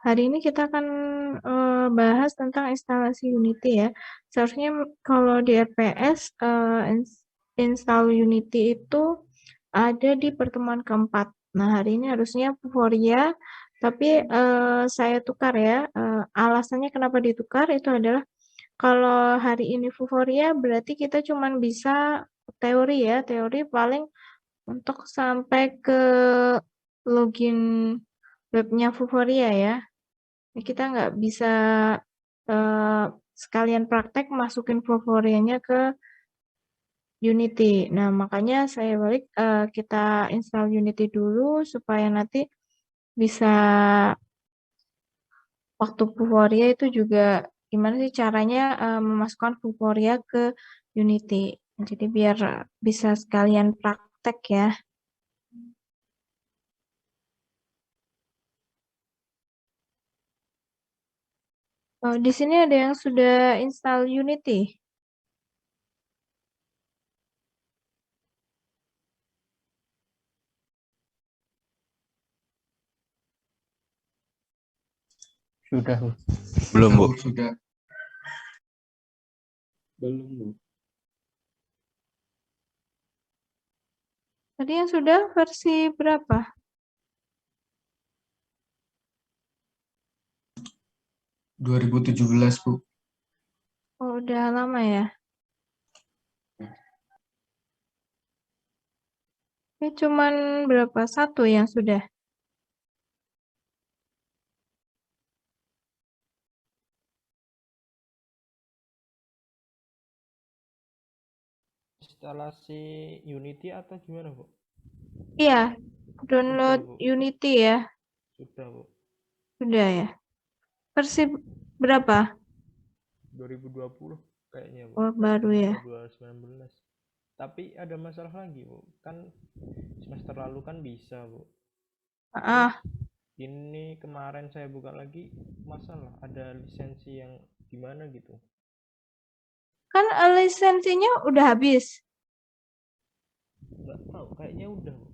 Hari ini kita akan bahas tentang instalasi Unity ya. Seharusnya kalau di RPS install Unity itu ada di pertemuan keempat. Nah, hari ini harusnya Vuforia, tapi saya tukar ya. Alasannya kenapa ditukar itu adalah kalau hari ini Vuforia berarti kita cuma bisa teori ya, teori paling untuk sampai ke login webnya Vuforia ya. Kita nggak bisa eh, sekalian praktek masukin Vivorianya ke Unity. Nah, makanya saya balik kita install Unity dulu supaya nanti bisa waktu Vuforia itu juga gimana sih caranya memasukkan Vuforia ke Unity. Jadi biar bisa sekalian praktek ya. Oh, di sini ada yang sudah install Unity. Sudah, Bu. Belum, Bu. Sudah. Belum, Bu. Tadi yang sudah versi berapa? 2017, Bu. Oh, udah lama ya. Ini cuman berapa? Satu yang sudah. Instalasi Unity atau gimana, Bu? Iya, download Sudah, Bu. Unity ya. Sudah, Bu. Sudah ya. Versi berapa? 2020 kayaknya, Bu. Oh, baru ya. 2019. Tapi ada masalah lagi, Bu. Kan semester lalu kan bisa, Bu. Terus Ah, ini kemarin saya buka lagi masalah ada lisensi yang gimana gitu. kan lisensinya udah habis. Nggak tahu, kayaknya udah, Bu.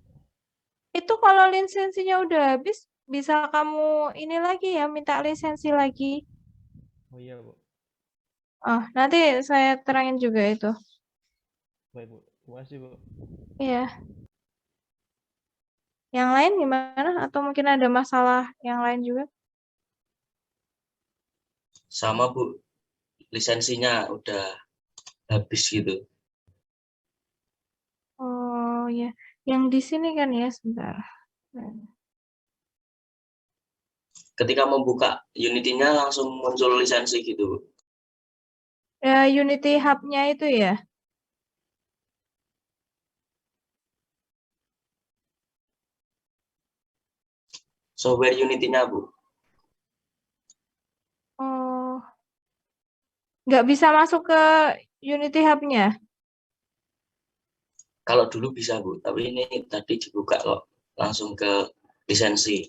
Itu kalau lisensinya udah habis, bisa kamu ini lagi ya, minta lisensi lagi. Oh iya, Bu. Oh, nanti saya terangin juga itu. Baik, Bu. Terima kasih, Bu. Iya. Yang lain gimana? Atau mungkin ada masalah yang lain juga? Sama, Bu. Lisensinya udah habis gitu. Oh ya, yang di sini kan ya, sebentar. Ketika membuka Unity-nya langsung muncul lisensi gitu, Bu. Ya, Unity Hub-nya itu ya. Software Unity-nya, Bu. Oh, nggak bisa masuk ke Unity Hub-nya. Kalau dulu bisa, Bu. Tapi ini tadi dibuka kok. Langsung ke lisensi.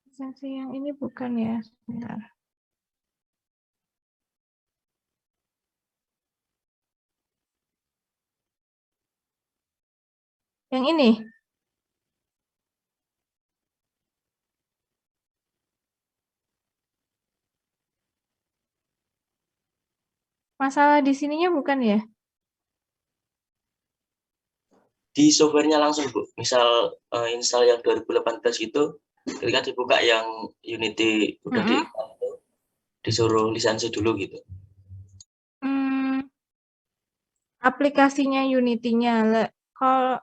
Lisensi yang ini bukan ya, sebentar. Yang ini. Masalah di sininya bukan ya? Di software-nya langsung, Bu. Misal install yang 2018 gitu, ketika dibuka yang Unity udah Mm-mm. disuruh lisensi dulu gitu. Hmm, aplikasinya Unity-nya. Kalau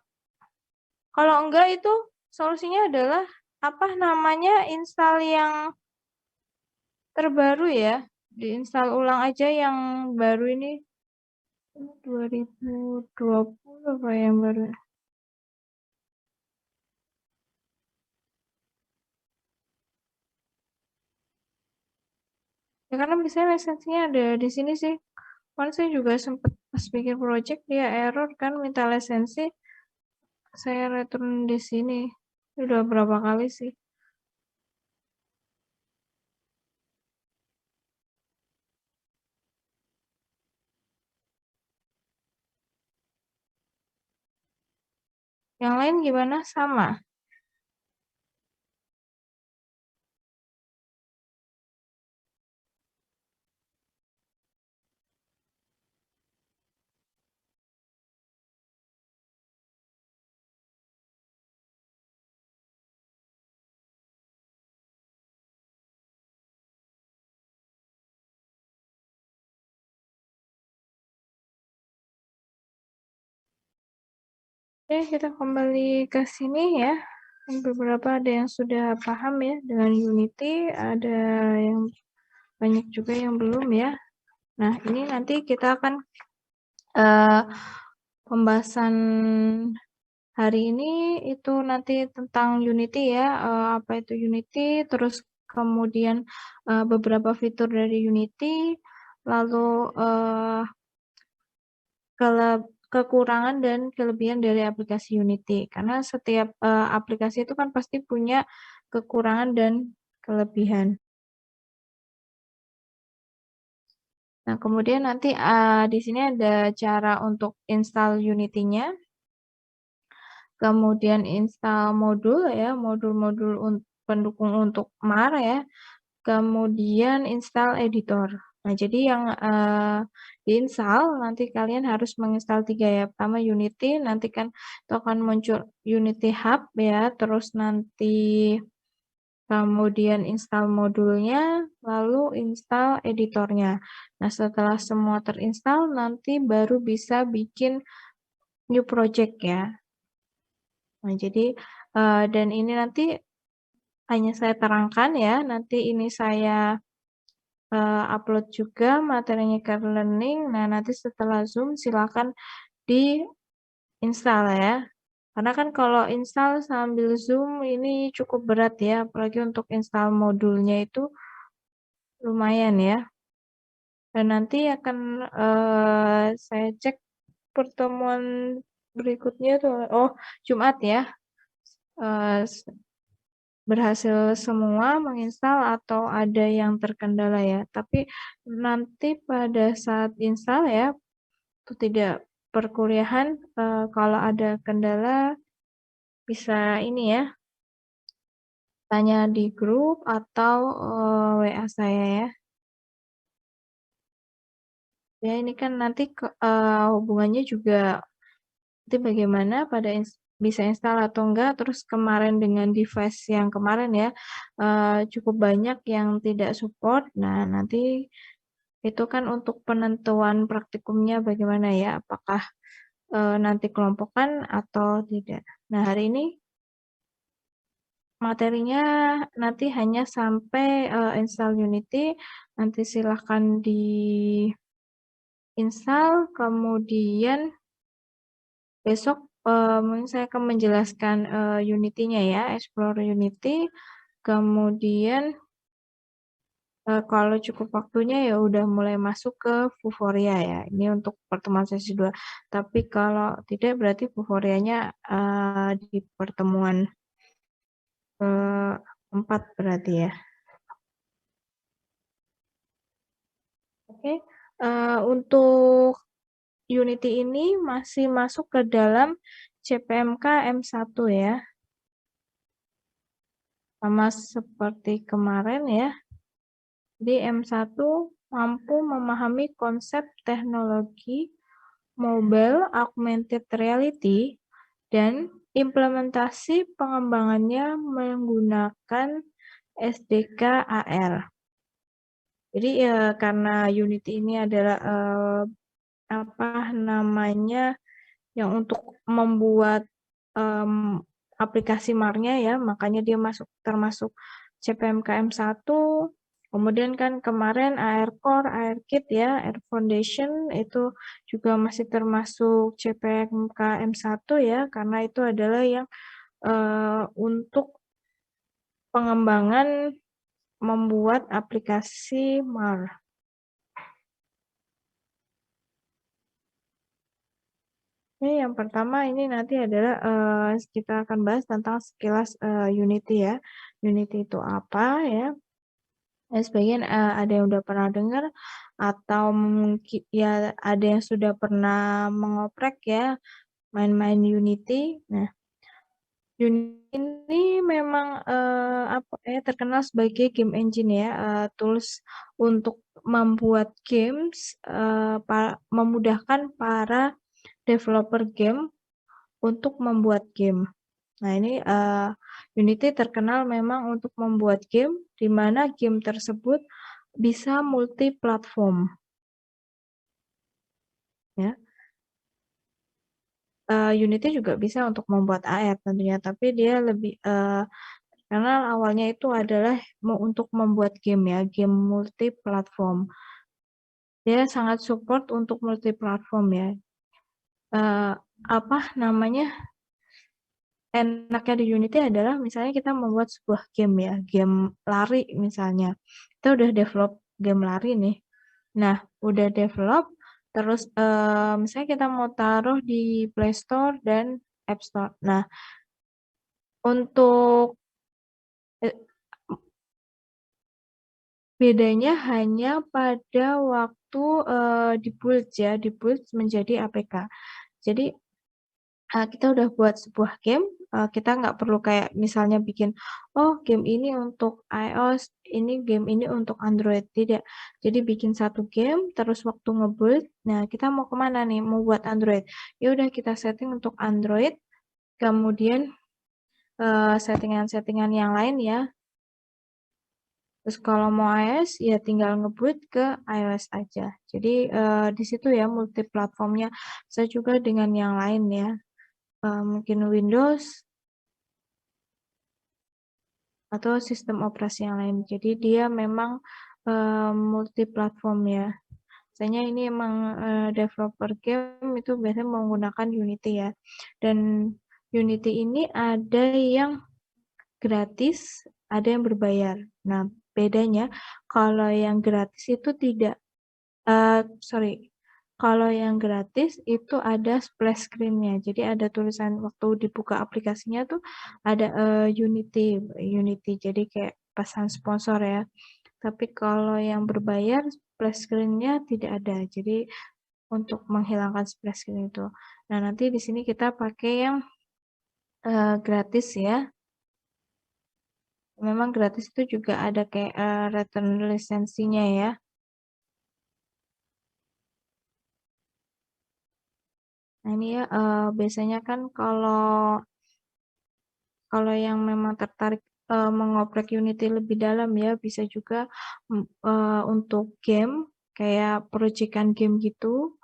kalau enggak itu solusinya adalah apa namanya install yang terbaru ya. Diinstal ulang aja yang baru ini 2020 apa yang baru. Ya karena misalnya lisensinya ada di sini sih. Kan saya juga sempat pas bikin project dia error kan minta lisensi. Saya return di sini. Udah berapa kali sih? Yang lain gimana? Sama. Oke, kita kembali ke sini ya. Beberapa ada yang sudah paham ya dengan Unity, ada yang banyak juga yang belum ya. Nah, ini nanti kita akan pembahasan hari ini itu nanti tentang Unity ya, apa itu Unity, terus kemudian beberapa fitur dari Unity, lalu kekurangan dan kelebihan dari aplikasi Unity. Karena setiap aplikasi itu kan pasti punya kekurangan dan kelebihan. Nah, kemudian nanti di sini ada cara untuk install Unity-nya. Kemudian install modul ya, modul-modul pendukung untuk MAR ya. Kemudian install editor. Nah, jadi yang diinstal nanti kalian harus menginstal 3 ya. Pertama Unity, nanti kan itu akan muncul Unity Hub ya, terus nanti kemudian install modulnya, lalu install editornya. Nah, setelah semua terinstall nanti baru bisa bikin new project ya. Nah, jadi dan ini nanti hanya saya terangkan ya, nanti ini saya upload juga materinya ke Learning. Nah, nanti setelah Zoom silakan di-install ya. Karena kan kalau install sambil Zoom ini cukup berat ya, apalagi untuk install modulnya itu lumayan ya. Dan nanti akan saya cek pertemuan berikutnya tuh, Jumat ya. Berhasil semua menginstal atau ada yang terkendala ya. Tapi nanti pada saat install ya, itu tidak perkuliahan, kalau ada kendala bisa ini ya, tanya di grup atau WA saya ya. Ya ini kan nanti hubungannya juga nanti bagaimana pada bisa install atau enggak, terus kemarin dengan device yang kemarin ya, cukup banyak yang tidak support. Nah, nanti itu kan untuk penentuan praktikumnya bagaimana ya, apakah nanti kelompokan atau tidak. Nah, hari ini materinya nanti hanya sampai install Unity, nanti silahkan di-install, kemudian besok mungkin saya akan menjelaskan Unity-nya ya, explore Unity, kemudian kalau cukup waktunya ya udah mulai masuk ke Vuforia ya, ini untuk pertemuan sesi 2. Tapi kalau tidak berarti Vuforianya di pertemuan 4 berarti ya. Oke, untuk Unity ini masih masuk ke dalam CPMK M1 ya. Sama seperti kemarin ya. Jadi M1 mampu memahami konsep teknologi mobile augmented reality dan implementasi pengembangannya menggunakan SDK AR. Jadi ya karena Unity ini adalah yang untuk membuat aplikasi MAR-nya ya, makanya dia termasuk CPMK M1. Kemudian kan kemarin AR Core, AR Kit ya, AR Foundation itu juga masih termasuk CPMK M1 ya, karena itu adalah yang untuk pengembangan membuat aplikasi MAR. Oke, yang pertama ini nanti adalah kita akan bahas tentang sekilas Unity ya. Unity itu apa ya? Sebagian ada yang udah pernah dengar atau mungkin ya ada yang sudah pernah mengoprek ya, main-main Unity. Nah, Unity ini memang terkenal sebagai game engine ya, tools untuk membuat games, memudahkan para developer game untuk membuat game. Nah, ini Unity terkenal memang untuk membuat game di mana game tersebut bisa multi-platform. Ya. Unity juga bisa untuk membuat AR tentunya, tapi dia lebih karena awalnya itu adalah untuk membuat game ya, game multi platform. Dia sangat support untuk multi platform ya. Apa namanya, enaknya di Unity adalah misalnya kita membuat sebuah game ya, game lari misalnya. Kita udah develop game lari nih. Nah, udah develop, terus misalnya kita mau taruh di Play Store dan App Store. Nah, untuk bedanya hanya pada waktu di-build ya, di-build menjadi APK. Jadi kita udah buat sebuah game, kita nggak perlu kayak misalnya bikin, oh game ini untuk iOS, game ini untuk Android, tidak. Jadi bikin satu game, terus waktu nge-build, nah kita mau kemana nih, mau buat Android. Ya udah kita setting untuk Android, kemudian settingan-settingan yang lain ya. Terus kalau mau iOS, ya tinggal nge-boot ke iOS aja. Jadi di situ ya multi platformnya. Bisa juga dengan yang lain ya. Mungkin Windows atau sistem operasi yang lain. Jadi dia memang multi platform ya. Biasanya ini emang developer game itu biasanya menggunakan Unity ya. Dan Unity ini ada yang gratis, ada yang berbayar. Nah, bedanya kalau yang gratis itu tidak kalau yang gratis itu ada splash screen-nya. Jadi ada tulisan waktu dibuka aplikasinya tuh ada Unity. Jadi kayak pesan sponsor ya. Tapi kalau yang berbayar splash screen-nya tidak ada. Jadi untuk menghilangkan splash screen itu. Nah, nanti di sini kita pakai yang gratis ya. Memang gratis itu juga ada kayak return lisensinya ya. Nah ini ya biasanya kan kalau yang memang tertarik mengoprek Unity lebih dalam ya bisa juga untuk game kayak proyekan game gitu.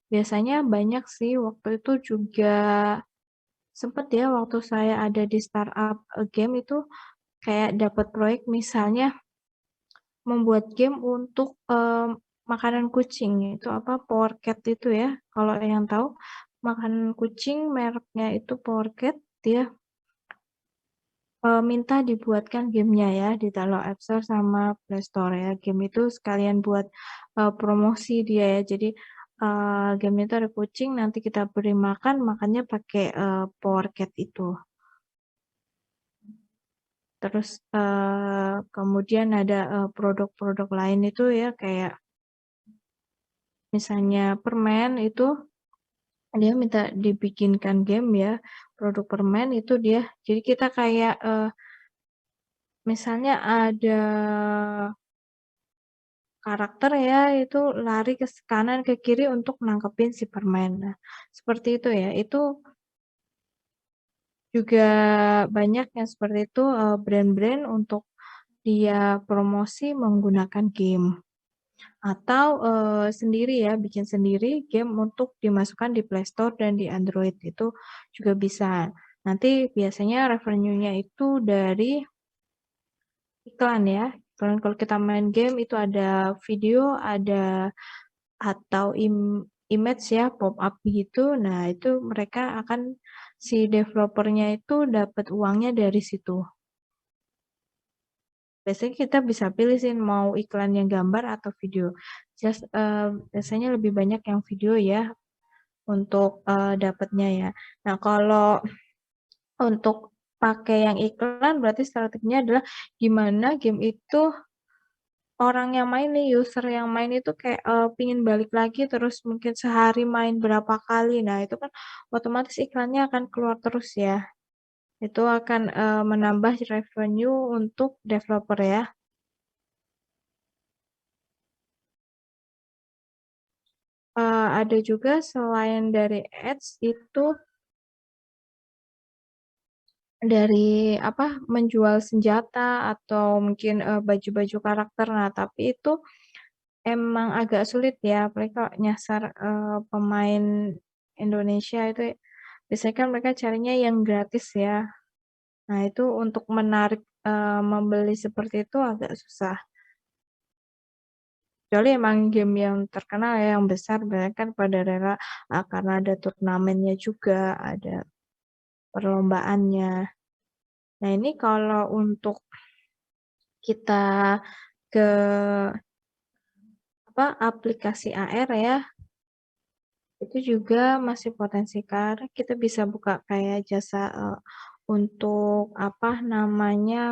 Biasanya banyak sih waktu itu juga sempet ya waktu saya ada di startup game itu kayak dapat proyek misalnya membuat game untuk makanan kucing itu apa Powercat itu ya kalau yang tahu makanan kucing mereknya itu Powercat dia minta dibuatkan gamenya ya ditaruh App Store sama Play Store ya game itu sekalian buat promosi dia ya jadi game itu ada kucing nanti kita beri makan makannya pakai Powercat itu. Terus kemudian ada produk-produk lain itu ya kayak misalnya permen itu dia minta dibikinkan game ya produk permen itu dia jadi kita kayak misalnya ada karakter ya itu lari ke kanan ke kiri untuk nangkepin si permen. Nah, seperti itu ya. Itu juga banyak yang seperti itu brand-brand untuk dia promosi menggunakan game. Atau sendiri ya, bikin sendiri game untuk dimasukkan di Play Store dan di Android itu juga bisa. Nanti biasanya revenue-nya itu dari iklan ya. Iklan kalau kita main game itu ada video, ada atau image ya pop up gitu. Nah, itu mereka akan si developernya itu dapat uangnya dari situ. Biasanya kita bisa pilih sih mau iklan yang gambar atau video. Biasanya lebih banyak yang video ya untuk dapatnya ya. Nah, kalau untuk pakai yang iklan berarti strateginya adalah gimana game itu orang yang main nih, user yang main itu kayak pingin balik lagi terus mungkin sehari main berapa kali. Nah, itu kan otomatis iklannya akan keluar terus ya. Itu akan menambah revenue untuk developer ya. Ada juga selain dari ads itu dari apa menjual senjata atau mungkin baju-baju karakter. Nah, tapi itu emang agak sulit ya, apalagi kalau nyasar pemain Indonesia itu biasanya kan mereka carinya yang gratis ya. Nah, itu untuk menarik, membeli seperti itu agak susah. Kecuali emang game yang terkenal ya, yang besar banyak kan pada rela, karena ada turnamennya juga, ada perlombaannya. Nah, ini kalau untuk kita ke aplikasi AR ya, itu juga masih potensi karena kita bisa buka kayak jasa, untuk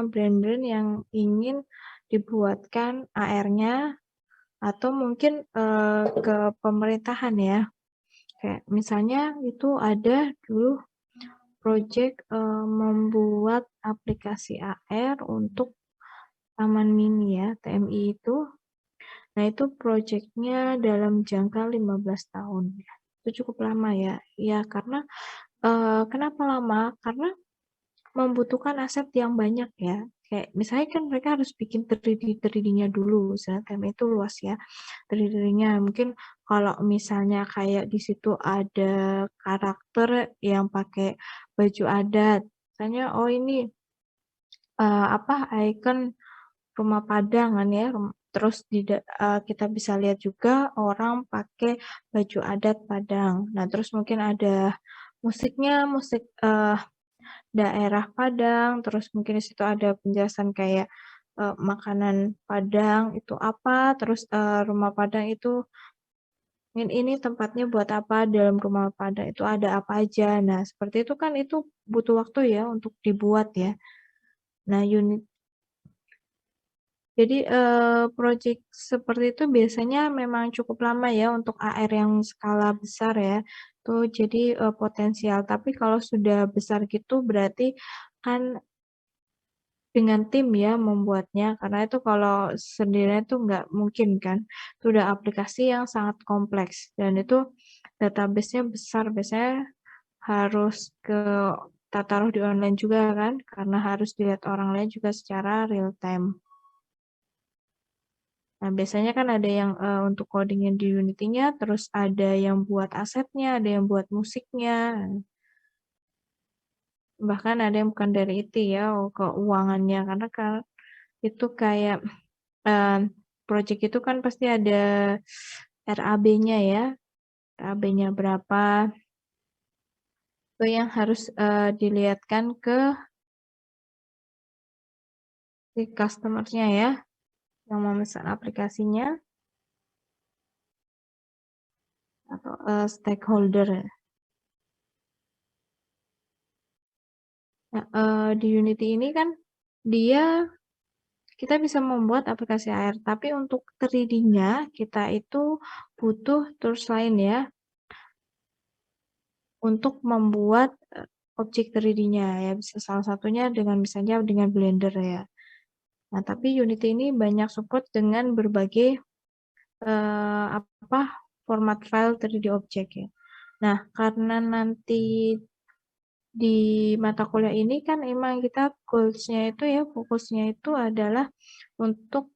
brand-brand yang ingin dibuatkan AR-nya atau mungkin, ke pemerintahan ya. Kayak misalnya itu ada dulu project, membuat aplikasi AR untuk Taman Mini ya, TMI itu. Nah, itu projeknya dalam jangka 15 tahun ya. Itu cukup lama ya. Ya karena, kenapa lama? Karena membutuhkan aset yang banyak ya. Kayak misalnya kan mereka harus bikin 3D-nya dulu, misalnya TMI itu luas ya, 3D-nya. Mungkin kalau misalnya kayak di situ ada karakter yang pakai baju adat, misalnya, oh ini, ikon Rumah Padang kan ya, terus kita bisa lihat juga orang pakai baju adat Padang. Nah, terus mungkin ada musiknya, musik, daerah Padang, terus mungkin di situ ada penjelasan kayak, makanan Padang itu apa, terus, rumah Padang itu ini tempatnya buat apa, dalam rumah Padang itu ada apa aja. Nah, seperti itu kan itu butuh waktu ya untuk dibuat ya. Nah, jadi, project seperti itu biasanya memang cukup lama ya untuk AR yang skala besar ya, tuh jadi, potensial. Tapi kalau sudah besar gitu berarti kan dengan tim ya membuatnya, karena itu kalau sendirian itu nggak mungkin kan. Itu udah aplikasi yang sangat kompleks dan itu database-nya besar, biasanya harus kita taruh di online juga kan, karena harus dilihat orang lain juga secara real time. Nah, biasanya kan ada yang, untuk coding-nya di Unity-nya, terus ada yang buat asetnya, ada yang buat musiknya, bahkan ada yang bukan dari IT ya, keuangannya. Karena kan itu kayak, eee, project itu kan pasti ada RAB-nya ya, RAB-nya berapa, itu yang harus, dilihatkan ke si customer-nya ya, yang memesan aplikasinya atau, stakeholder ya. Nah, di Unity ini kan dia kita bisa membuat aplikasi AR, tapi untuk 3D-nya kita itu butuh tools lain ya, untuk membuat, objek 3D-nya ya, bisa salah satunya dengan misalnya dengan Blender ya. Nah, tapi Unity ini banyak support dengan berbagai, format file 3D objek ya. Nah, karena nanti di mata kuliah ini kan emang kita goals-nya itu ya, fokusnya itu adalah untuk,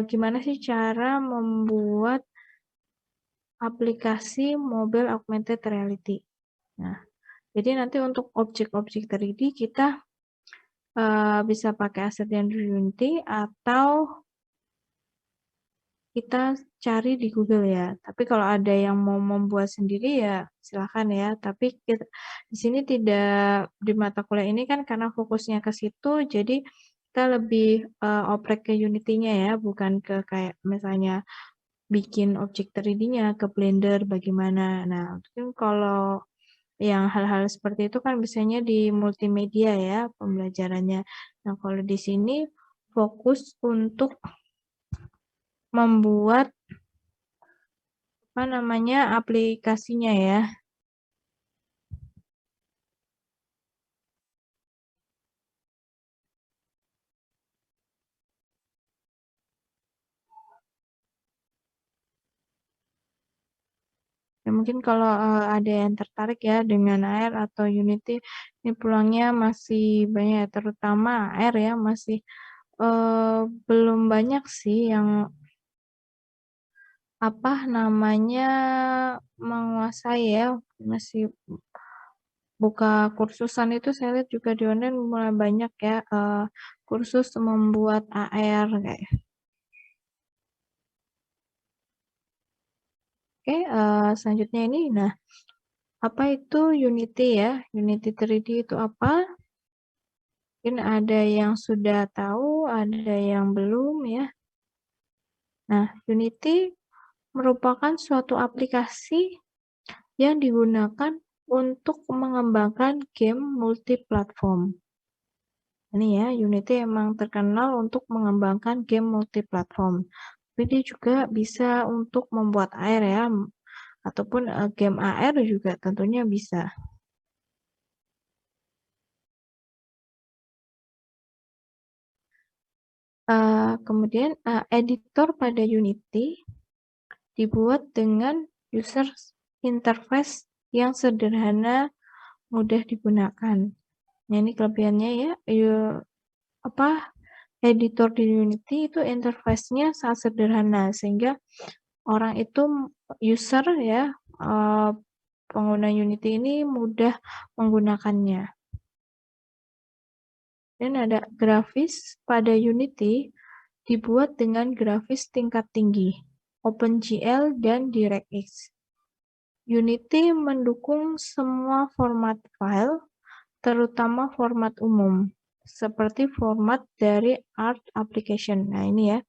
gimana sih cara membuat aplikasi mobile augmented reality. Nah, jadi nanti untuk objek-objek 3D kita, bisa pakai aset yang di Unity atau kita cari di Google ya. Tapi kalau ada yang mau membuat sendiri ya silakan ya, tapi di sini tidak di mata kuliah ini kan karena fokusnya ke situ, jadi kita lebih, oprek ke Unity-nya ya, bukan ke kayak misalnya bikin objek 3D-nya ke Blender bagaimana. Nah, mungkin kalau yang hal-hal seperti itu kan biasanya di multimedia ya pembelajarannya. Nah, kalau di sini fokus untuk membuat aplikasinya ya. Ya mungkin kalau, ada yang tertarik ya dengan AR atau Unity, ini peluangnya masih banyak ya, terutama AR ya masih, belum banyak sih yang, menguasai ya, masih buka kursusan itu saya lihat juga di online mulai banyak ya kursus membuat AR kayak. Oke, selanjutnya ini, nah apa itu Unity ya? Unity 3D itu apa? Mungkin ada yang sudah tahu, ada yang belum ya. Nah, Unity merupakan suatu aplikasi yang digunakan untuk mengembangkan game multiplatform. Ini ya, Unity emang terkenal untuk mengembangkan game multiplatform. Tapi dia juga bisa untuk membuat AR ya, ataupun game AR juga tentunya bisa. Kemudian editor pada Unity dibuat dengan user interface yang sederhana, mudah digunakan. Nah, ini kelebihannya ya, editor di Unity itu interface-nya sangat sederhana sehingga orang itu user ya, pengguna Unity ini mudah menggunakannya. Dan ada grafis pada Unity dibuat dengan grafis tingkat tinggi, OpenGL dan DirectX. Unity mendukung semua format file, terutama format umum, seperti format dari art application. Nah, ini ya,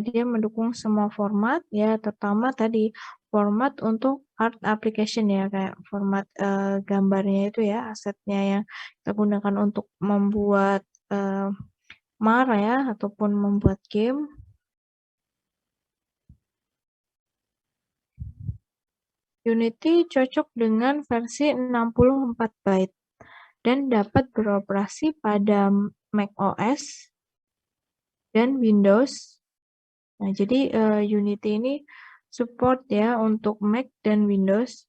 dia mendukung semua format, ya, terutama tadi format untuk art application ya, kayak format gambarnya itu ya, asetnya yang kita gunakan untuk membuat MAR ya, ataupun membuat game. Unity cocok dengan versi 64 byte dan dapat beroperasi pada macOS dan Windows. Nah, jadi Unity ini support ya untuk Mac dan Windows.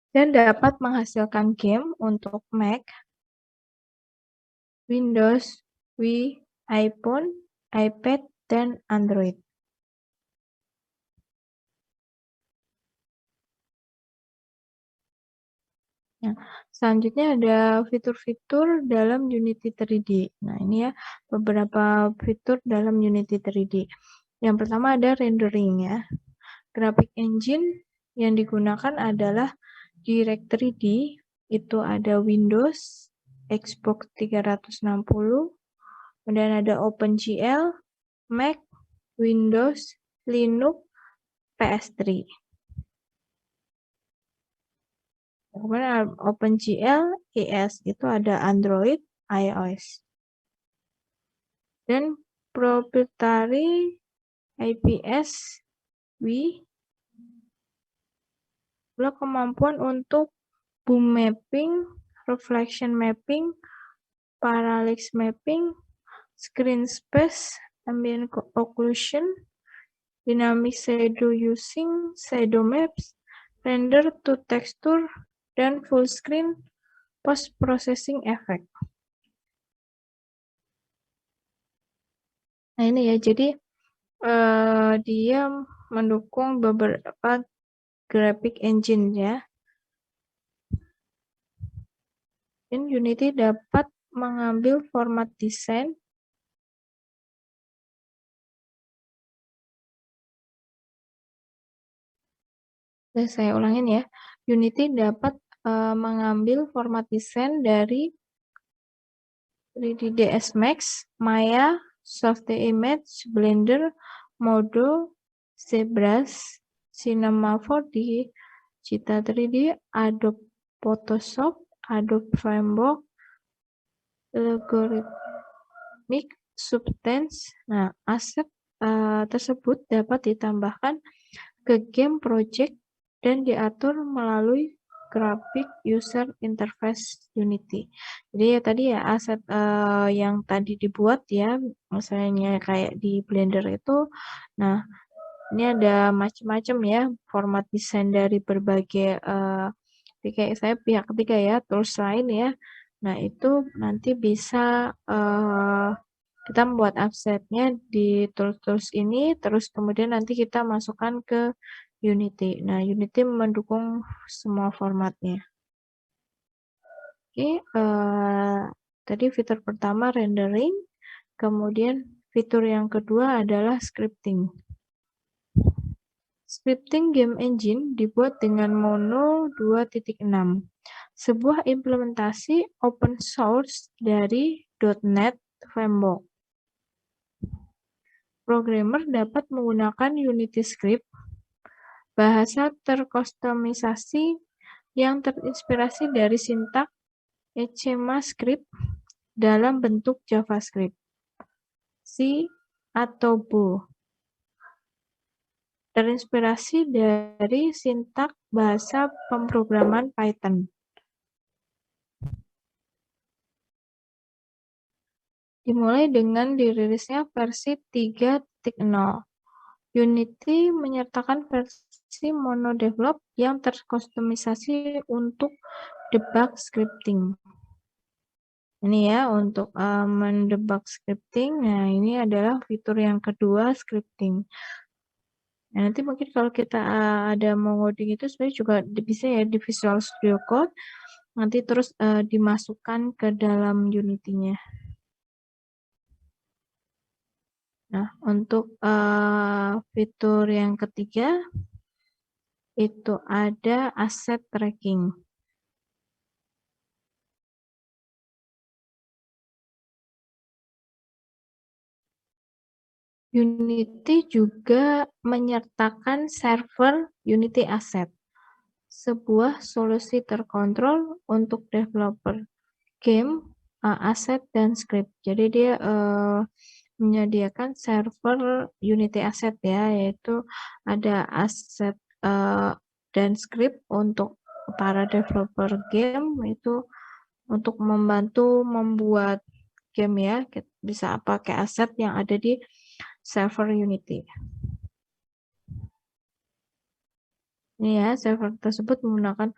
Dan dapat menghasilkan game untuk Mac, Windows, Wii, iPhone, iPad, dan Android. Nah, selanjutnya ada fitur-fitur dalam Unity 3D. Nah, ini ya beberapa fitur dalam Unity 3D. Yang pertama ada rendering ya. Graphic engine yang digunakan adalah Direct 3D, itu ada Windows, Xbox 360, kemudian ada OpenGL, Mac, Windows, Linux, PS3. Kemudian OpenGL, ES, itu ada Android, iOS. Dan proprietary IPS, Wii, kemampuan untuk boom mapping, reflection mapping, parallax mapping, screen space, ambient occlusion, dynamic shadow using shadow maps, render to texture, dan full screen post processing effect. Nah, ini ya, jadi dia mendukung beberapa graphic engine ya. Dan Unity dapat mengambil format desain saya ulangin ya. Unity dapat mengambil format desain dari 3ds Max, Maya, Softimage, Blender, Modo, ZBrush, Cinema 4D, Cita 3D, Adobe Photoshop, Adobe Framework, Logarithmic Substance. Nah, aset tersebut dapat ditambahkan ke game project dan diatur melalui graphic user interface Unity. Jadi ya tadi ya aset yang tadi dibuat ya, misalnya kayak di Blender itu. Nah, ini ada macam-macam ya format desain dari berbagai kayak saya pihak ketiga ya, tools lain ya. Nah, itu nanti bisa Kita membuat offsetnya di tools-tools ini, terus kemudian nanti kita masukkan ke Unity. Nah, Unity mendukung semua formatnya. Oke, tadi fitur pertama rendering, kemudian fitur yang kedua adalah scripting. Scripting game engine dibuat dengan Mono 2.6, sebuah implementasi open source dari .NET Framework. Programmer dapat menggunakan Unity Script, bahasa terkustomisasi yang terinspirasi dari sintak ECMAScript dalam bentuk JavaScript, C, atau Bo. Terinspirasi dari sintak bahasa pemrograman Python. Dimulai dengan dirilisnya versi 3.0. Unity menyertakan versi monodevelop yang terkustomisasi untuk debug scripting. Ini ya untuk mendebug scripting. Nah, ini adalah fitur yang kedua, scripting. Nah, nanti mungkin kalau kita ada mau ngoding itu sebenarnya juga bisa ya di Visual Studio Code, nanti terus dimasukkan ke dalam Unity-nya. Nah, untuk fitur yang ketiga itu ada asset tracking. Unity juga menyertakan server Unity Asset, sebuah solusi terkontrol untuk developer game, aset, dan script. Jadi dia menyediakan server Unity Asset ya, yaitu ada aset dan script untuk para developer game, itu untuk membantu membuat game ya, bisa pakai aset yang ada di server Unity. Ini ya, server tersebut menggunakan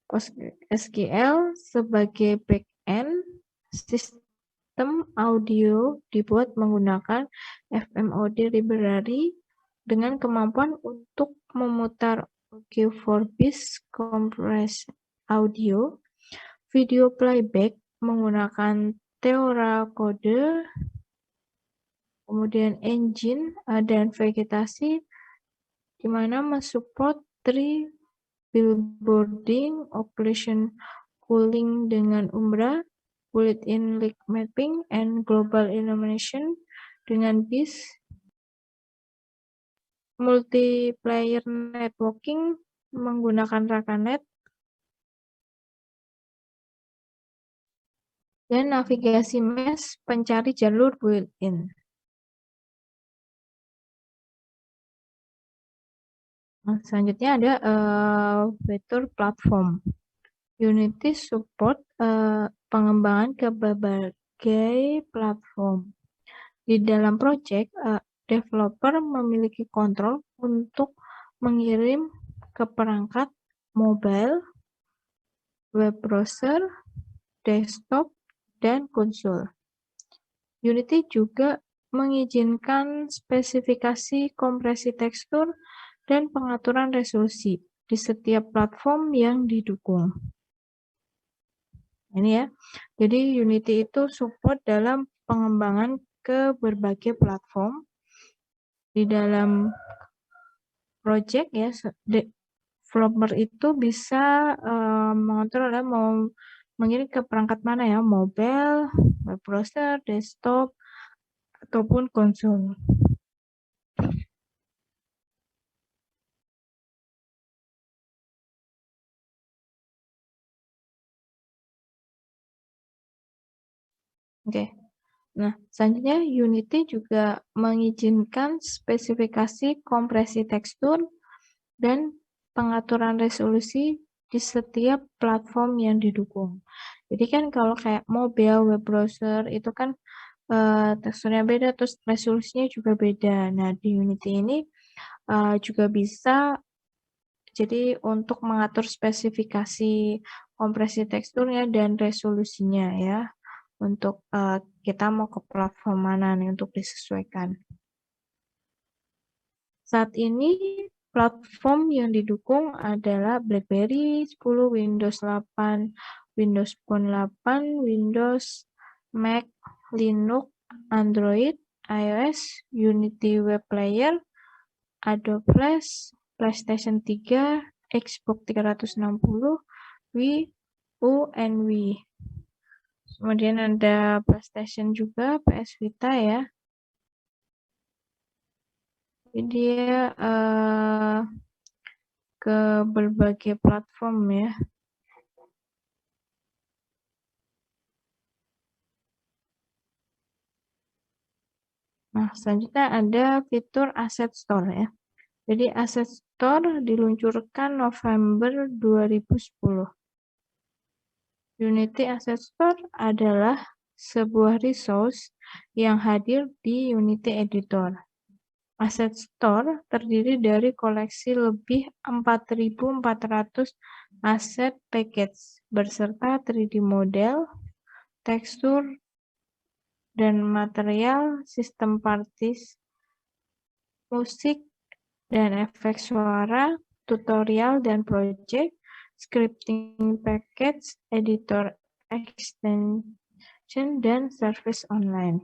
PostgreSQL sebagai backend. Sistem audio dibuat menggunakan FMOD library dengan kemampuan untuk memutar audio for bits compressed audio. Video playback menggunakan Theora Code. Kemudian engine dan vegetasi di mana mensupport tree billboarding, occlusion cooling dengan Umbra, built-in link mapping, and global illumination dengan BIS, multiplayer networking menggunakan Rakanet, dan navigasi mesh pencari jalur built-in. Nah, selanjutnya ada fitur platform. Unity support pengembangan ke berbagai platform. Di dalam project, developer memiliki kontrol untuk mengirim ke perangkat mobile, web browser, desktop, dan konsol. Unity juga mengizinkan spesifikasi kompresi tekstur dan pengaturan resolusi di setiap platform yang didukung. Ini ya, jadi Unity itu support dalam pengembangan ke berbagai platform. Di dalam project ya, developer itu bisa mengontrol ya, mau mengirim ke perangkat mana ya, mobile, web browser, desktop, ataupun konsol. Oke. Nah, selanjutnya Unity juga mengizinkan spesifikasi kompresi tekstur dan pengaturan resolusi di setiap platform yang didukung. Jadi kan kalau kayak mobile, web browser itu kan teksturnya beda, terus resolusinya juga beda. Nah, di Unity ini juga bisa jadi untuk mengatur spesifikasi kompresi teksturnya dan resolusinya ya. untuk kita mau ke platform mana nih untuk disesuaikan. Saat ini platform yang didukung adalah BlackBerry 10, Windows 8, Windows Phone 8, Windows, Mac, Linux, Android, iOS, Unity Web Player, Adobe Flash, PlayStation 3, Xbox 360, Wii U, and Wii. Kemudian ada PlayStation juga, PS Vita ya. Jadi dia ke berbagai platform ya. Nah, selanjutnya ada fitur Asset Store ya. Jadi Asset Store diluncurkan November 2010. Unity Asset Store adalah sebuah resource yang hadir di Unity Editor. Asset Store terdiri dari koleksi lebih 4.400 aset package beserta 3D model, tekstur, dan material, sistem partis, musik, dan efek suara, tutorial dan project, scripting package, editor extension, dan service online.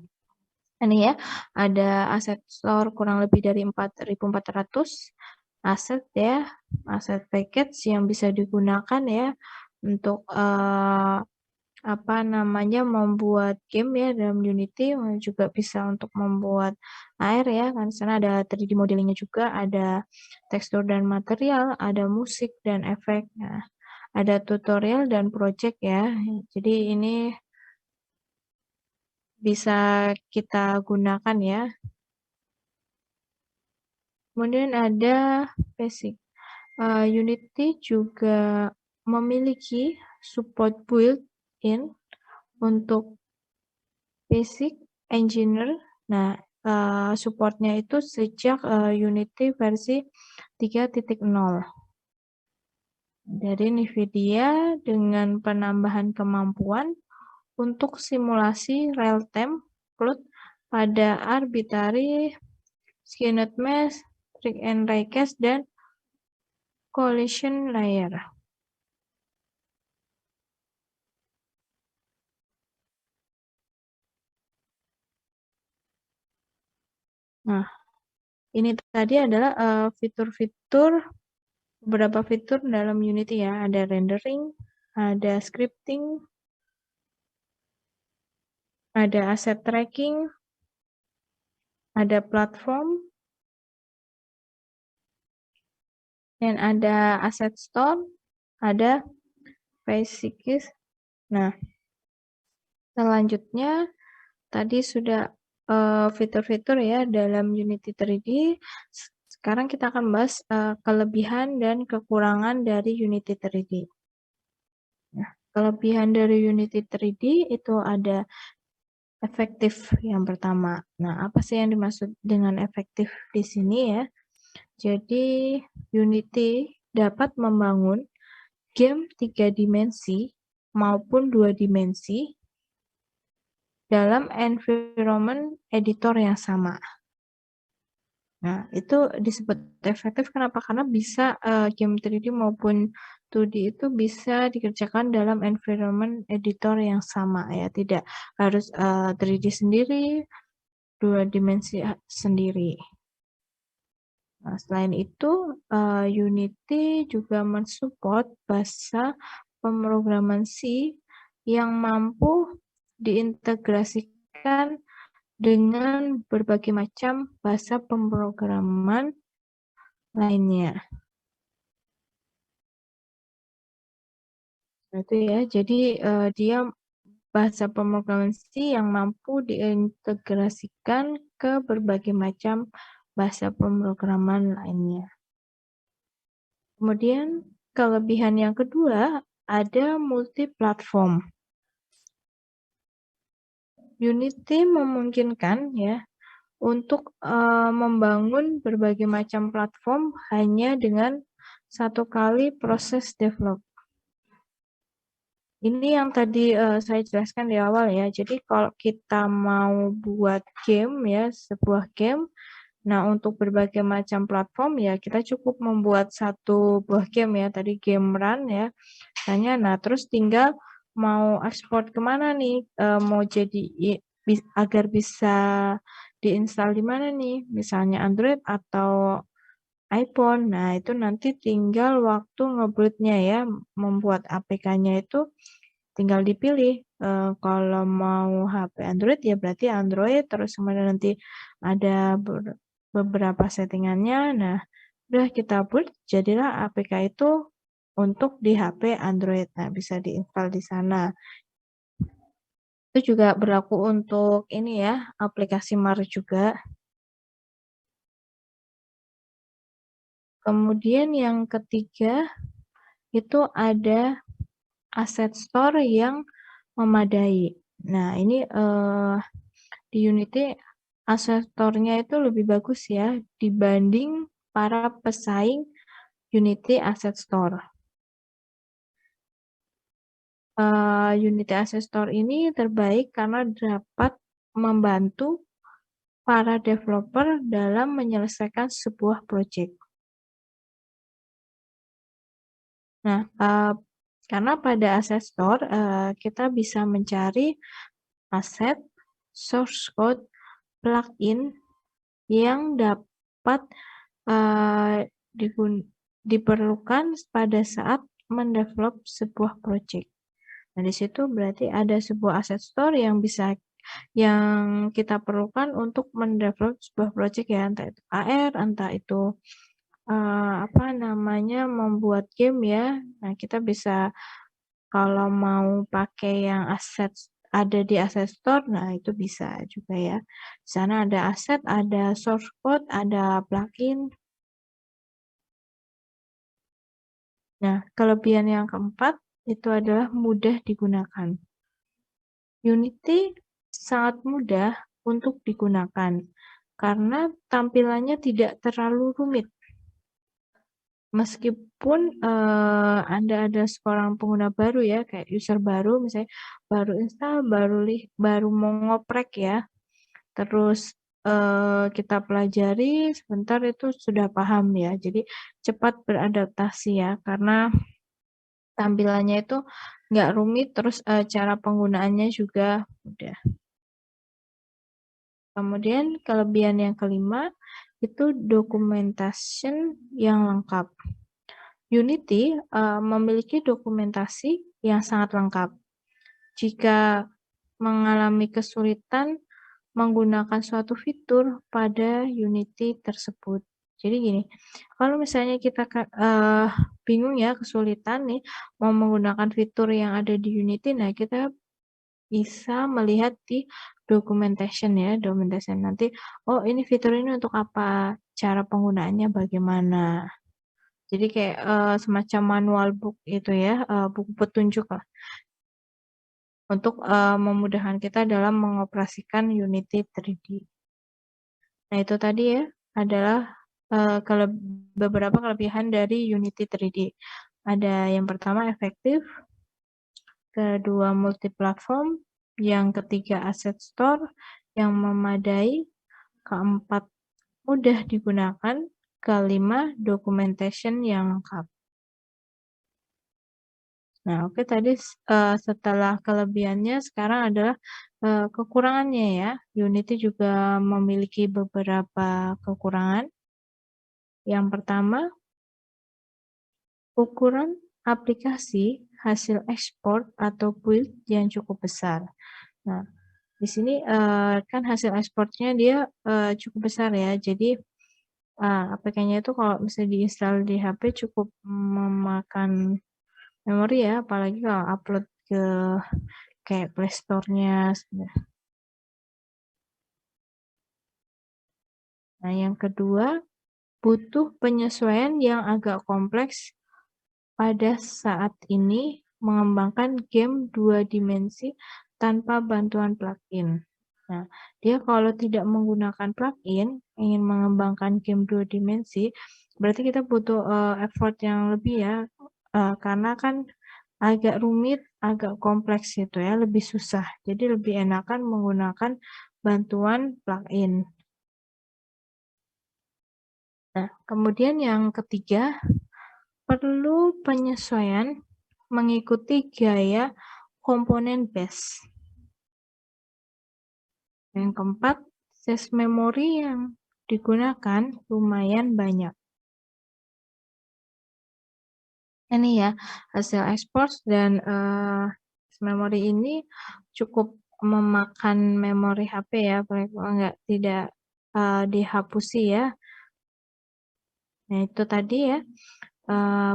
Ini ya, ada aset store kurang lebih dari 4.400 aset ya, aset package yang bisa digunakan ya untuk membuat game ya dalam Unity, juga bisa untuk membuat AR ya, kan di sana ada 3D modelingnya juga, ada tekstur dan material, ada musik dan efek, nah, ada tutorial dan project ya. Jadi ini bisa kita gunakan ya. Kemudian ada basic. Unity juga memiliki support built-in untuk basic engineer. Nah, supportnya itu sejak Unity versi 3.0 dari NVIDIA dengan penambahan kemampuan untuk simulasi real-time cloud pada arbitrary, skewness mesh, trick and raycast, dan collision layer. Nah, ini tadi adalah beberapa fitur dalam Unity ya. Ada rendering, ada scripting, ada asset tracking, ada platform, dan ada asset store, ada basics. Nah, selanjutnya tadi sudah fitur-fitur ya dalam Unity 3D. Sekarang kita akan bahas kelebihan dan kekurangan dari Unity 3D. Nah, kelebihan dari Unity 3D itu ada efektif yang pertama. Nah, apa sih yang dimaksud dengan efektif di sini ya? Jadi, Unity dapat membangun game 3 dimensi maupun 2 dimensi dalam environment editor yang sama. Nah, itu disebut efektif kenapa? Karena bisa game 3D maupun 2D itu bisa dikerjakan dalam environment editor yang sama ya, tidak harus 3D sendiri, 2 dimensi sendiri. Nah, selain itu, Unity juga mensupport bahasa pemrograman C yang mampu diintegrasikan dengan berbagai macam bahasa pemrograman lainnya. Itu ya, jadi dia bahasa pemrograman C yang mampu diintegrasikan ke berbagai macam bahasa pemrograman lainnya. Kemudian kelebihan yang kedua ada multi-platform. Unity memungkinkan ya untuk membangun berbagai macam platform hanya dengan satu kali proses develop. Ini yang tadi saya jelaskan di awal ya. Jadi kalau kita mau buat game ya, sebuah game, nah untuk berbagai macam platform ya kita cukup membuat satu buah game ya, tadi game run ya. Nah terus tinggal mau ekspor kemana nih, mau jadi agar bisa diinstal di mana nih, misalnya Android atau iPhone. Nah, itu nanti tinggal waktu ngebuild-nya ya, membuat APK-nya itu tinggal dipilih. Kalau mau HP Android ya berarti Android, terus kemudian nanti ada beberapa settingannya. Nah, udah kita build, jadilah APK itu untuk di HP Android. Nah, bisa diinstal di sana. Itu juga berlaku untuk ini ya, aplikasi Mar juga. Kemudian yang ketiga itu ada asset store yang memadai. Nah, ini di Unity asset store-nya itu lebih bagus ya dibanding para pesaing Unity Asset Store. Unity Asset Store ini terbaik karena dapat membantu para developer dalam menyelesaikan sebuah project. Nah, karena pada Asset Store kita bisa mencari aset, source code, plugin yang dapat diperlukan pada saat mendevelop sebuah project. Nah, di situ berarti ada sebuah asset store yang kita perlukan untuk mendevelop sebuah project ya, entah itu AR, entah itu membuat game ya. Nah, kita bisa kalau mau pakai yang aset ada di asset store, nah itu bisa juga ya. Di sana ada aset, ada source code, ada plugin. Nah, kelebihan yang keempat itu adalah mudah digunakan. Unity sangat mudah untuk digunakan karena tampilannya tidak terlalu rumit. Meskipun Anda ada seorang pengguna baru ya, kayak user baru, misalnya baru install, baru mau ngoprek ya, terus kita pelajari sebentar itu sudah paham ya, jadi cepat beradaptasi ya, karena tampilannya itu nggak rumit, terus cara penggunaannya juga mudah. Kemudian kelebihan yang kelima itu documentation yang lengkap. Unity memiliki dokumentasi yang sangat lengkap. Jika mengalami kesulitan menggunakan suatu fitur pada Unity tersebut. Jadi gini, kalau misalnya kita bingung ya, kesulitan nih mau menggunakan fitur yang ada di Unity, nah kita bisa melihat di documentation ya, nanti, oh ini fitur ini untuk apa, cara penggunaannya bagaimana. Jadi kayak semacam manual book itu ya, buku petunjuk lah. Untuk memudahkan kita dalam mengoperasikan Unity 3D. Nah itu tadi ya adalah beberapa kelebihan dari Unity 3D. Ada yang pertama efektif, kedua multiplatform, yang ketiga asset store yang memadai, keempat mudah digunakan, kelima documentation yang lengkap. Nah, oke tadi setelah kelebihannya sekarang adalah kekurangannya ya. Unity juga memiliki beberapa kekurangan. Yang pertama, ukuran aplikasi hasil ekspor atau build yang cukup besar. Nah, di sini kan hasil ekspornya dia cukup besar ya. Jadi APK-nya itu kalau misalnya diinstal di HP cukup memakan memori ya, apalagi kalau upload ke kayak Play Store-nya. Nah, yang kedua, butuh penyesuaian yang agak kompleks pada saat ini mengembangkan game 2 dimensi tanpa bantuan plugin. Nah, dia kalau tidak menggunakan plugin, ingin mengembangkan game 2 dimensi, berarti kita butuh effort yang lebih ya, karena kan agak rumit, agak kompleks gitu ya, lebih susah. Jadi lebih enakan menggunakan bantuan plugin. Nah, kemudian yang ketiga, perlu penyesuaian mengikuti gaya komponen base. Yang keempat, size memori yang digunakan lumayan banyak. Ini ya, hasil ekspor dan memori ini cukup memakan memori HP ya, kalau tidak dihapusi ya. Nah, itu tadi ya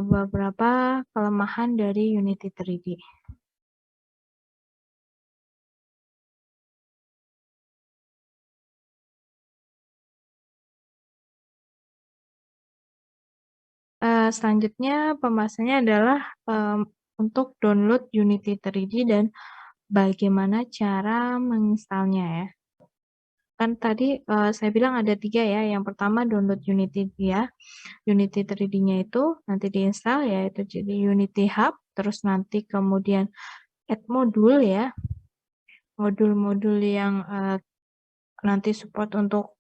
beberapa kelemahan dari Unity 3D. Selanjutnya pembahasannya adalah untuk download Unity 3D dan bagaimana cara menginstalnya ya. Kan tadi saya bilang ada 3 ya. Yang pertama download Unity ya. Unity 3D-nya itu nanti diinstal yaitu jadi Unity Hub, terus nanti kemudian add modul ya. Modul-modul yang nanti support untuk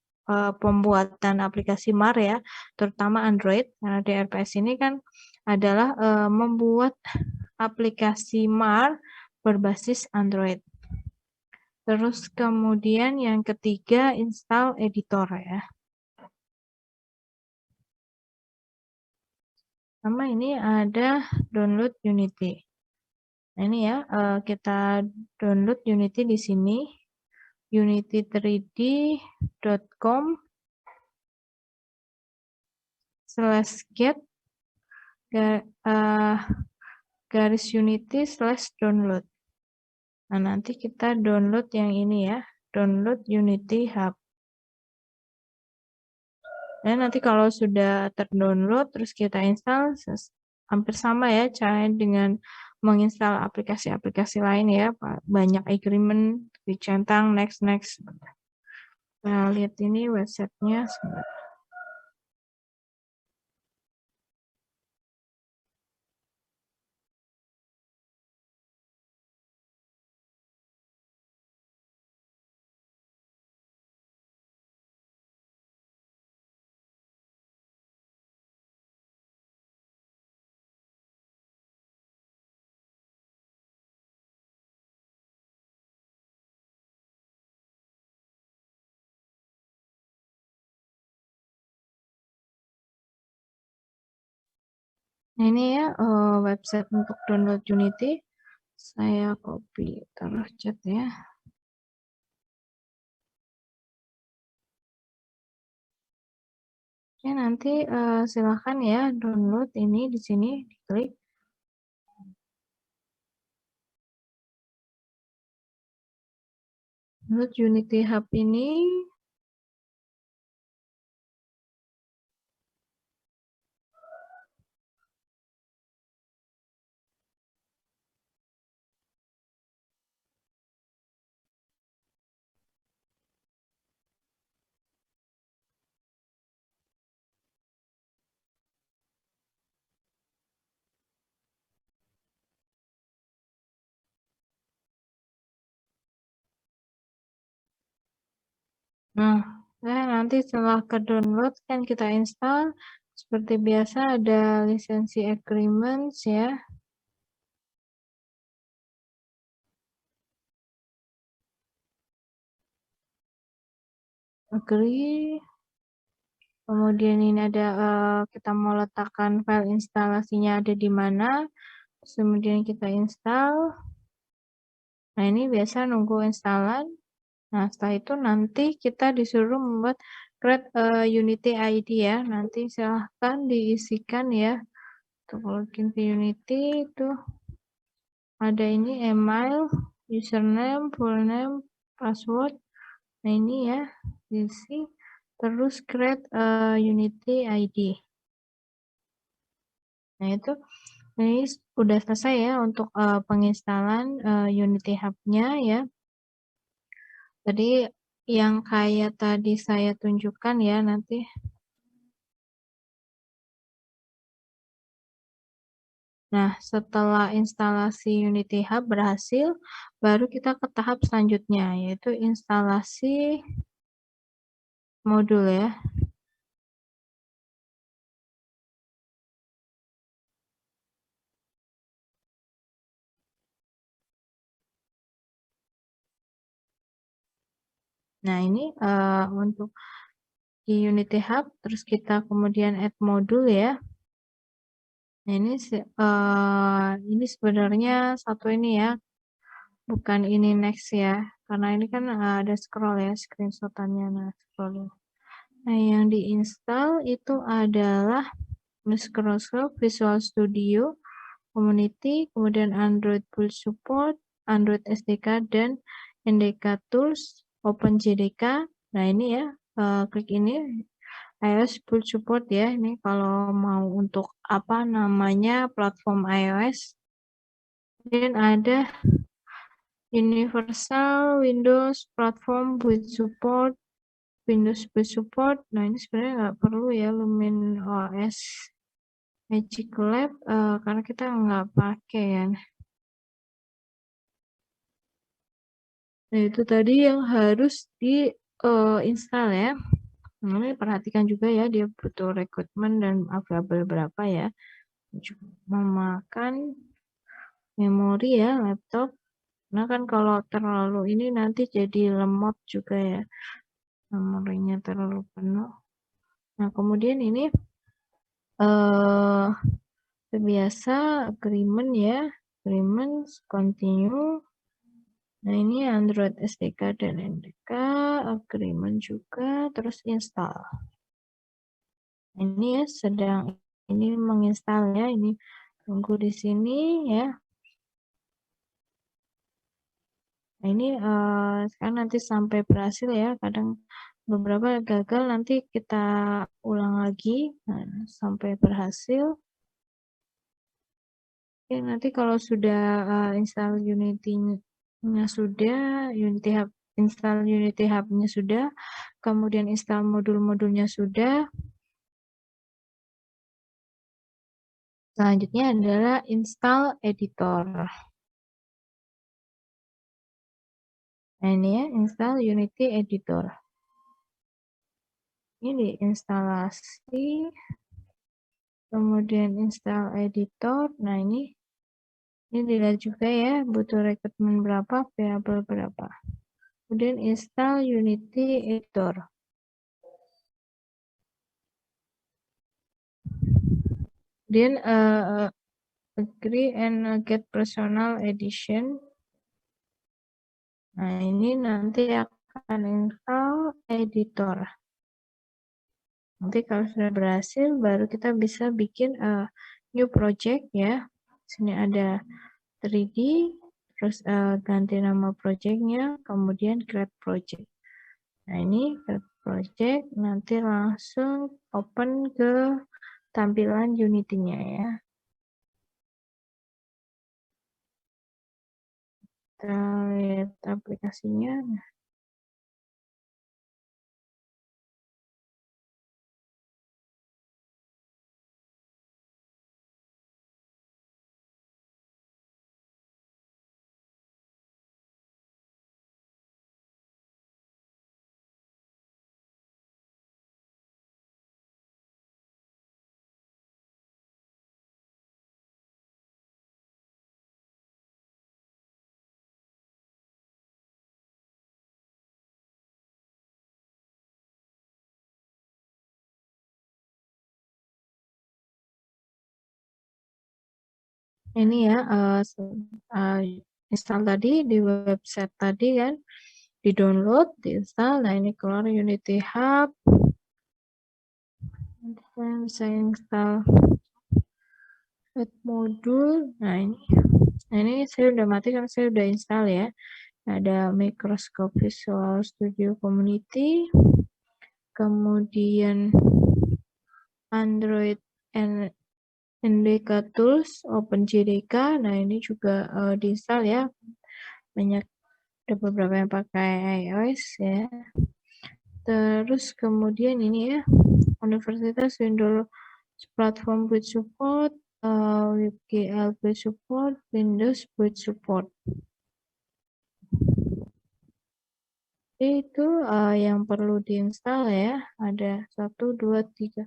pembuatan aplikasi MAR ya, terutama Android, karena di RPS ini kan adalah membuat aplikasi MAR berbasis Android. Terus kemudian yang ketiga install editor ya. Sama ini ada download Unity. Nah, ini ya kita download Unity di sini unity3d.com/get garis unity/download. Nah, nanti kita download yang ini ya, download Unity Hub. Dan nanti kalau sudah terdownload, terus kita install, hampir sama ya caranya dengan menginstal aplikasi-aplikasi lain ya, banyak agreement, dicentang, next. Nah, lihat ini websitenya. Nah, ini ya website untuk download Unity. Saya copy taruh chat ya. Oke, nanti silakan ya download ini di sini, diklik. Download Unity Hub ini. Nah, nanti setelah ke download kan kita install. Seperti biasa ada lisensi agreements ya. Agree. Kemudian ini ada kita mau letakkan file instalasinya ada di mana. Kemudian kita install. Nah, ini biasa nunggu instalan. Nah, setelah itu nanti kita disuruh membuat create Unity ID ya. Nanti silahkan diisikan ya. Untuk login ke Unity itu ada ini email, username, full name, password. Nah, ini ya, isi. Terus create Unity ID. Nah, itu ini udah selesai ya untuk penginstalan Unity Hub-nya ya. Tadi yang kayak tadi saya tunjukkan ya nanti. Nah, setelah instalasi Unity Hub berhasil, baru kita ke tahap selanjutnya, yaitu instalasi modul ya. Nah, ini untuk di Unity Hub, terus kita kemudian add modul ya. Nah, ini sebenarnya satu ini ya, bukan ini next ya, karena ini kan ada scroll ya, screenshotannya. Nah, scroll. Nah, yang diinstal itu adalah scroll Visual Studio, Community, kemudian Android Build Support, Android SDK, dan NDK Tools, OpenJDK. Nah, ini ya, klik ini iOS Build Support ya. Ini kalau mau untuk apa namanya platform iOS. Kemudian ada Universal Windows Platform with Support, Windows with Support. Nah, ini sebenarnya nggak perlu ya, Lumin OS Magic Lab, karena kita nggak pakai ya. Nah, itu tadi yang harus di install ya. Nah, ini perhatikan juga ya, dia butuh rekrutmen dan available berapa ya. Memakan memori ya laptop. Nah, kan kalau terlalu ini nanti jadi lemot juga ya, memorinya terlalu penuh. Nah, kemudian ini biasa agreement ya, agreement continue. Nah, ini Android SDK dan NDK, agreement juga, terus install. Ini ya sedang ini menginstal ya, ini tunggu di sini ya. Nah, ini sekarang nanti sampai berhasil ya, kadang beberapa gagal, nanti kita ulang lagi sampai berhasil. Oke, nanti kalau sudah install Unity-nya sudah, install Unity Hub-nya sudah, kemudian install modul-modulnya sudah, selanjutnya adalah install editor. Nah, ini ya, install Unity Editor. Ini instalasi, kemudian install editor. Nah, ini dilihat juga ya, butuh rekrutmen berapa, variabel berapa. Kemudian install Unity Editor. Kemudian agree and get personal edition. Nah, ini nanti akan install editor. Nanti kalau sudah berhasil, baru kita bisa bikin new project ya. Sini ada 3D, terus ganti nama projectnya, kemudian create project. Nah, ini create project, nanti langsung open ke tampilan Unity-nya ya. Kita lihat aplikasinya. Ini ya, install tadi di website tadi kan, di download, diinstal. Nah, ini keluar Unity Hub. Nanti saya bisa install add modul. Nah, ini saya udah mati karena saya udah install ya. Ada Microsoft Visual Studio Community, kemudian Android NDK Tools, OpenJDK. Nah, ini juga diinstal ya. Banyak, ada beberapa yang pakai iOS ya. Terus kemudian ini ya, Universitas Windows Platform with Support, WebGLB support, Windows Boot support. Itu yang perlu diinstal ya. Ada 1, 2, 3,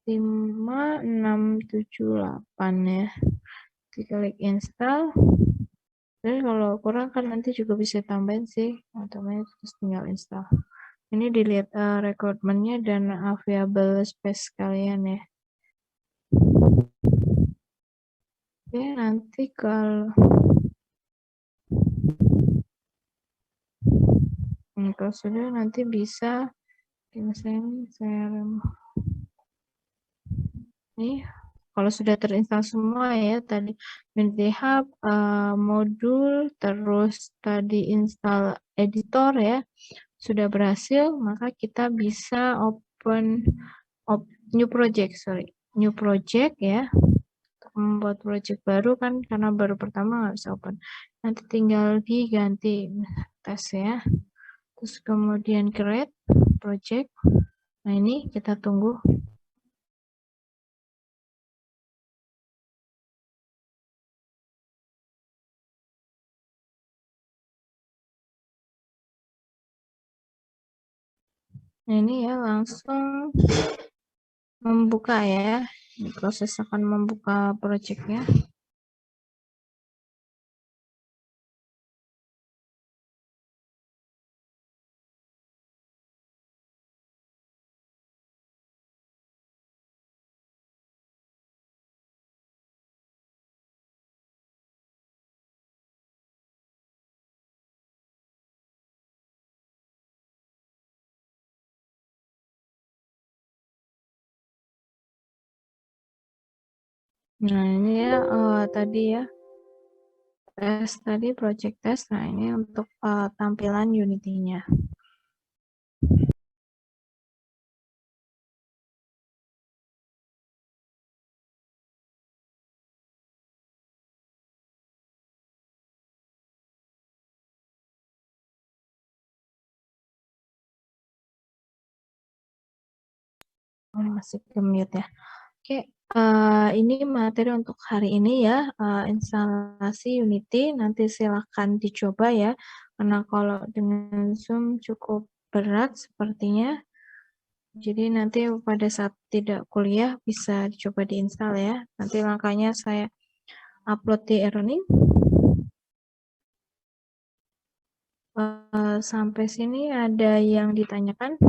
5, 6, 7, 8 ya. Diklik install. Dan kalau kurang kan nanti juga bisa tambahin sih. Otomatis terus tinggal install. Ini dilihat requirement-nya dan available space kalian ya. Oke, nanti kalau sudah nanti bisa ini kalau sudah terinstall semua ya tadi Unity Hub, modul, terus tadi install editor ya sudah berhasil, maka kita bisa open new project ya. Untuk membuat project baru kan karena baru pertama nggak bisa open. Nanti tinggal diganti tes ya. Terus kemudian create project. Nah ini kita tunggu. Nah ini ya langsung membuka ya. Proses akan membuka projectnya. Nah ini ya tadi ya tes tadi project test. Nah ini untuk tampilan Unity-nya. Masih ke-mute ya. Oke, ini materi untuk hari ini ya, instalasi Unity. Nanti silakan dicoba ya, karena kalau dengan Zoom cukup berat sepertinya. Jadi nanti pada saat tidak kuliah bisa dicoba diinstal ya. Nanti langkahnya saya upload di e-learning. Sampai sini ada yang ditanyakan?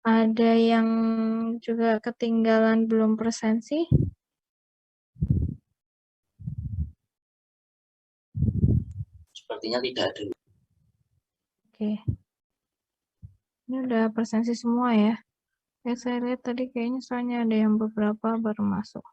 Ada yang juga ketinggalan belum presensi? Sepertinya tidak ada. Oke. Ini udah presensi semua ya. Ya saya lihat tadi kayaknya soalnya ada yang beberapa baru masuk.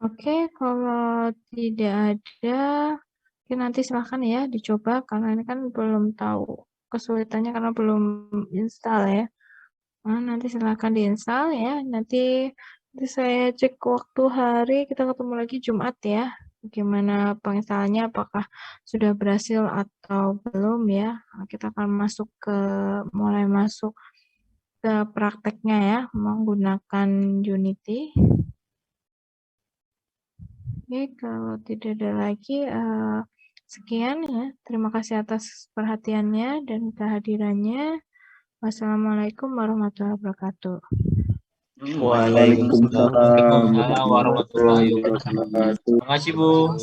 Oke, kalau tidak ada, oke, nanti silahkan ya dicoba karena ini kan belum tahu kesulitannya karena belum install ya. Nah, nanti silahkan diinstal ya. Nanti saya cek waktu hari, kita ketemu lagi Jumat ya. Bagaimana penginstalannya, apakah sudah berhasil atau belum ya. Nah, kita akan mulai masuk ke prakteknya ya, menggunakan Unity. Oke, kalau tidak ada lagi, sekian ya. Terima kasih atas perhatiannya dan kehadirannya. Wassalamualaikum warahmatullahi wabarakatuh. Waalaikumsalam warahmatullahi wabarakatuh. Terima kasih Bu.